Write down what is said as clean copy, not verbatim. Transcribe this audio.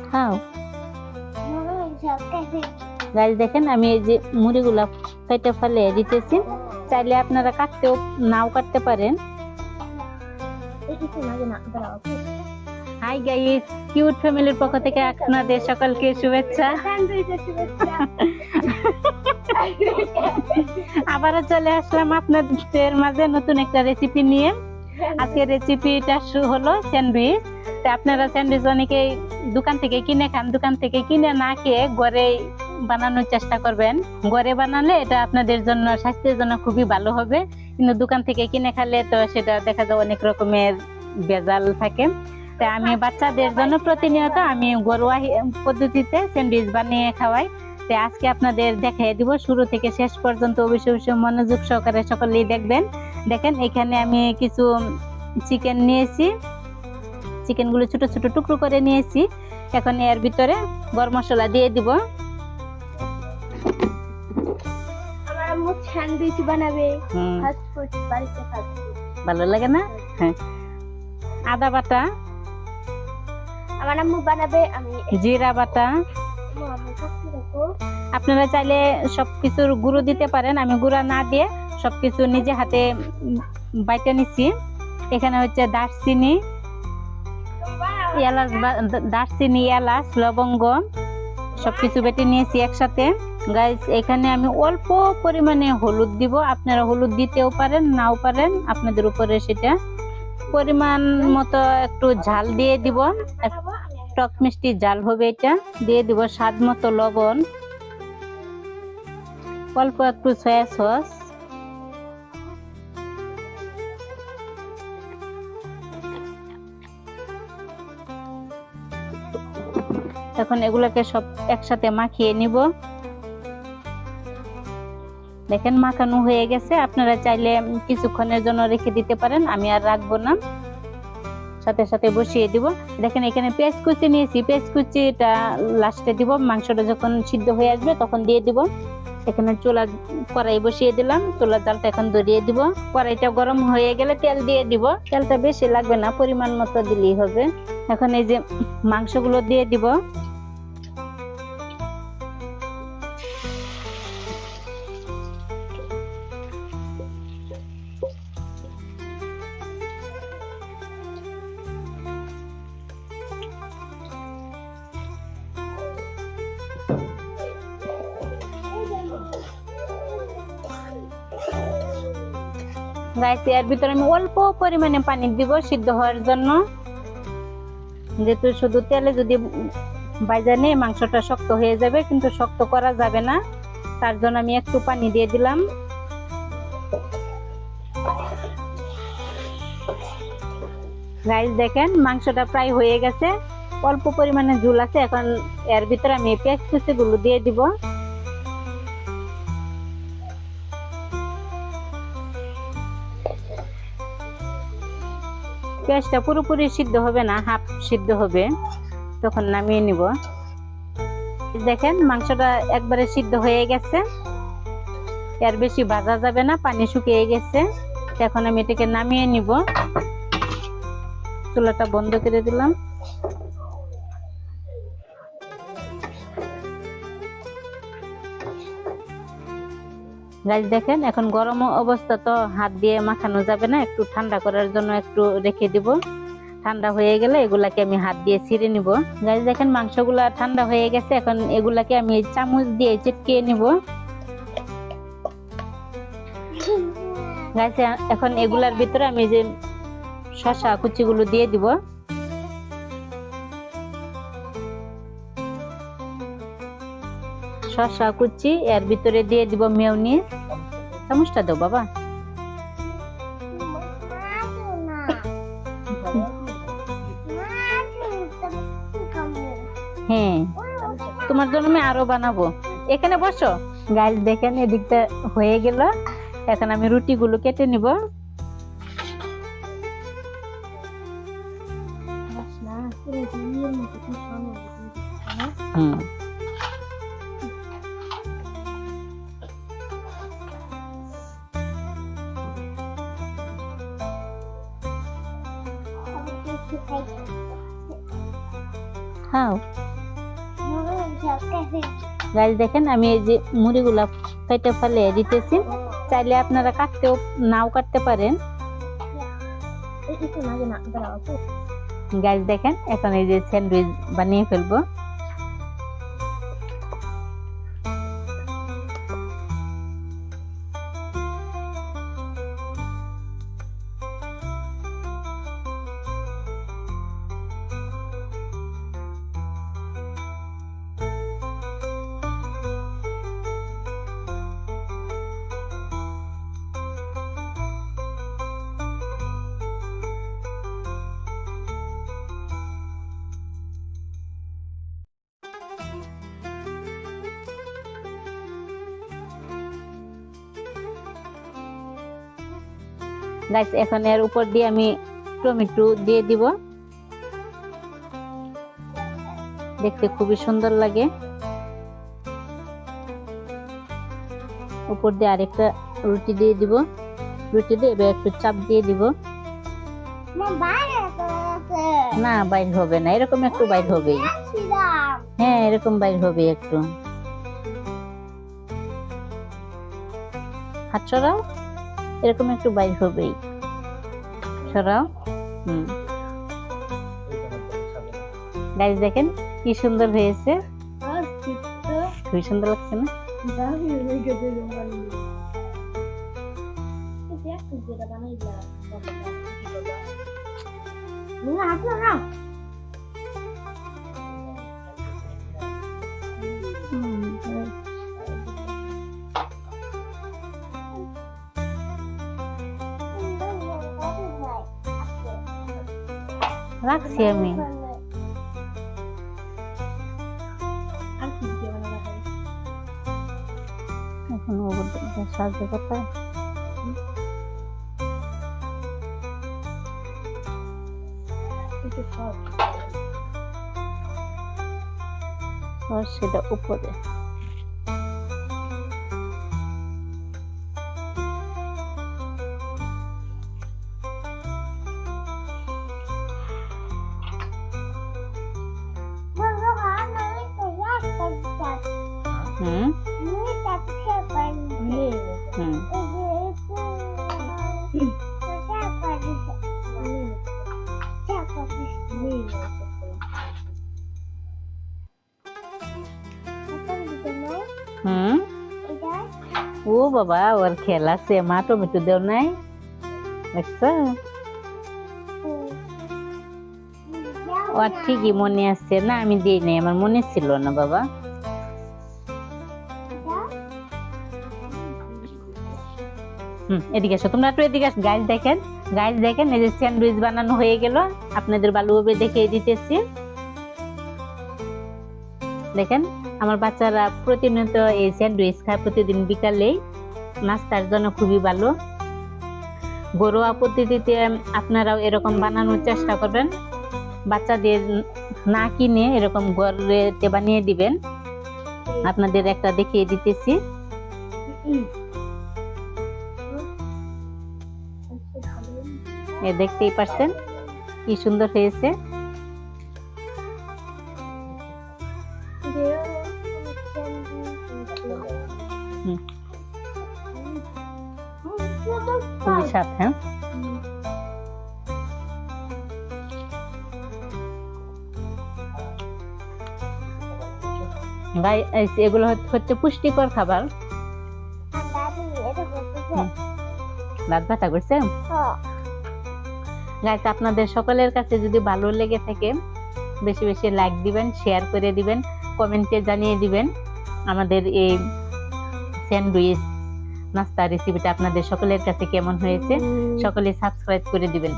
খাও গাইস, দেখেন আমি এই যে মুড়িগুলা কেটে ফেলে দিতেছি। চাইলে আপনারা কাটতেও নাও কাটতে পারেন। হাই গাইস, কিউট ফ্যামিলির পক্ষ থেকে আপনাদের সকলকে শুভেচ্ছা। আবারও চলে আসলাম আপনাদের মাঝে নতুন একটা রেসিপি নিয়ে। আজকের রেসিপিটা হলো স্যান্ডউইচ। আপনারা স্যান্ডউইচ অনেকেই দোকান থেকে কিনে খান, দোকান থেকে কিনে না খেয়ে ঘরে বানানোর চেষ্টা করবেন। ঘরে বানালে এটা আপনাদের জন্য, স্বাস্থ্যের জন্য খুবই ভালো হবে। কিন্তু দোকান থেকে কিনে খেলে তো সেটা দেখা যায় অনেক রকমের ভেজাল থাকে। তাই আমি বাচ্চাদের জন্য প্রতিনিয়ত আমি ঘরোয়া পদ্ধতিতে স্যান্ডউইচ বানিয়ে খাওয়াই। তাই আজকে আপনাদের দেখিয়ে দিব শুরু থেকে শেষ পর্যন্ত। অবশ্যই মনোযোগ সহকারে সকলেই দেখবেন। দেখেন এখানে আমি কিছু চিকেন নিয়েছি, চিকেনগুলো ছোট ছোট টুকরো করে নিয়েছি। এখন এর ভিতরে গরম মশলা দিয়ে দিব। আমার আম্মু স্যান্ডউইচ বানাবে, ফাস্ট ফুড বাড়িতে ফাস্ট ফুড ভালো লাগে না? হ্যাঁ। আদা বাটা আমার আম্মু বানাবে, আমি জিরা বাটা। আপনারা চাইলে সবকিছুর গুঁড়ো দিতে পারেন, আমি গুঁড়া না দিয়ে সবকিছু নিজে হাতে বাইটে নিচ্ছি। এখানে হচ্ছে দারচিনি, এলাচ, দারচিনি, এলাচ, লবঙ্গ সবকিছু বেটে নিয়েছি একসাথে। গাইস, এখানে আমি অল্প পরিমাণে হলুদ দিব। আপনারা হলুদ দিতেও পারেন, নাও পারেন, আপনাদের উপরে সেটা। পরিমাণ মতো একটু ঝাল দিয়ে দিব, টক মিষ্টি ঝাল হবে এটা। দিয়ে দিব স্বাদ মতো লবণ, অল্প একটু সয়া সস, এখন এগুলোকে সব একসাথে মাখিয়ে নিব। দেখেন মাখানো হয়ে গেছে। আপনারা চাইলে কিছুক্ষণের জন্য রেখে দিতে পারেন, আমি আর রাখবো না, সাথে সাথে বসিয়ে দিব। দেখেন এখানে পেঁয়াজ কুচি নিয়েছি, পেঁয়াজ কুচিটা লাস্টে দিব, মাংসটা যখন সিদ্ধ হয়ে আসবে তখন দিয়ে দিব। এখানে চুলা কড়াই বসিয়ে দিলাম, চুলার জালটা এখন ধরিয়ে দিব। কড়াইটা গরম হয়ে গেলে তেল দিয়ে দিব। তেলটা বেশি লাগবে না, পরিমাণ মতো দিলেই হবে। এখন এই যে মাংসগুলো দিয়ে দিব। গাইস, এর ভিতরে আমি অল্প পরিমাণে পানি দিব সিদ্ধ হওয়ার জন্য। যেহেতু শুধু তেলে যদি ভাজা নেই মাংসটা শক্ত হয়ে যাবে, কিন্তু শক্ত করা যাবে না, তার জন্য আমি একটু পানি দিয়ে দিলাম। গাইস, দেখেন মাংসটা প্রায় হয়ে গেছে, অল্প পরিমাণে ঝোল আছে। এখন এর ভিতরে আমি পেঁয়াজ কুচিগুলো দিয়ে দিব। পেঁয়াজটা পুরোপুরি সিদ্ধ হবে না, হাফ সিদ্ধ হবে, তখন নামিয়ে নিব। দেখেন মাংসটা একবারে সিদ্ধ হয়ে গেছে, এর বেশি ভাজা যাবে না, পানি শুকিয়ে গেছে। এখন আমি এটাকে নামিয়ে নিব। চুলাটা বন্ধ করে দিলাম। গাইস, দেখেন এখন গরম অবস্থা, তো হাত দিয়ে মাখানো যাবে না, একটু ঠান্ডা করার জন্য একটু রেখে দিব। ঠান্ডা হয়ে গেলে এগুলাকে আমি হাত দিয়ে ছিঁড়ে নিব। গাইস, দেখেন মাংসগুলা ঠান্ডা হয়ে গেছে, এখন এগুলাকে আমি চামচ দিয়ে চিটকিয়ে নিব। গাইস, এখন এগুলার ভিতরে আমি যে শসা কুচিগুলো দিয়ে দিব। শসা কুচি, এর ভিতরে দিয়ে দিব মেয়োনিজ। চামচটা দাও বাবা। হ্যাঁ, তোমার জন্য আমি আরো বানাবো। এখানে বসো। গাইস, দেখেন এদিকটা হয়ে গেল। এখন আমি রুটিগুলো কেটে নিব। হুম, খাও। গাইস দেখেন আমি এই যে মুড়িগুলা কেটে ফেলে দিতেছি, চাইলে আপনারা কাটতেও নাও কাটতে পারেন। গাইস দেখেন এখন এই যে স্যান্ডউইচ বানিয়ে ফেলবো। গাইস এখন এর উপর দিয়ে আমি টমেটো দিয়ে দিব, দেখতে খুবই সুন্দর লাগে। উপর দিয়ে আরেকটা রুটি দিয়ে দিব, রুটি দিয়ে এবার একটু চাপ দিয়ে দিব। না বাইর হবে না, এরকম একটু বাইর হবে। হ্যাঁ এরকম বাইর হবে একটু। হাত সরাও, এরকম একটু বাইর হবেই। সরাও। গাইস দেখেন কি সুন্দর হয়েছে, খুবই সুন্দর লাগছে না? রাখছি আমি। এখন সাহায্য করতে সেটা উপরে। ও বাবা ওর খেলা সে মা টমেটো দেও নাই, দেখছো? ওর ঠিকই মনে আছে না, আমি দিই নাই, আমার মনে ছিল না বাবা। এদিকে আসো তোমরা, একটু এদিকে আসো। গাইস দেখেন, গাইস দেখেন এই যে স্যান্ডউইচ বানানো হয়ে গেল, আপনাদের ভালোভাবে দেখিয়ে দিতেছি। দেখেন আমার বাচ্চারা প্রতিনিয়ত এই স্যান্ডউইচ খায়, প্রতিদিন বিকালে নাস্তার জন্য খুবই ভালো। ঘরোয়া পদ্ধতিতে আপনারাও এরকম বানানোর চেষ্টা করবেন, বাচ্চাদের না কিনে এরকম ঘরে বানিয়ে দিবেন। আপনাদের একটা দেখিয়ে দিতেছি। দেখতেই পাচ্ছেন কি সুন্দর হয়েছে। খুবই স্বাদ। হ্যাঁ এগুলো হচ্ছে পুষ্টিকর খাবার। দাঁত ব্যথা করছে? গাইস আপনাদের সকলের কাছে যদি ভালো লেগে থাকে বেশি বেশি লাইক দিবেন, শেয়ার করে দিবেন, কমেন্টে জানিয়ে দিবেন আমাদের এই স্যান্ডউইচ নাস্তা রেসিপিটা আপনাদের সকলের কাছে কেমন হয়েছে। সকলে সাবস্ক্রাইব করে দিবেন।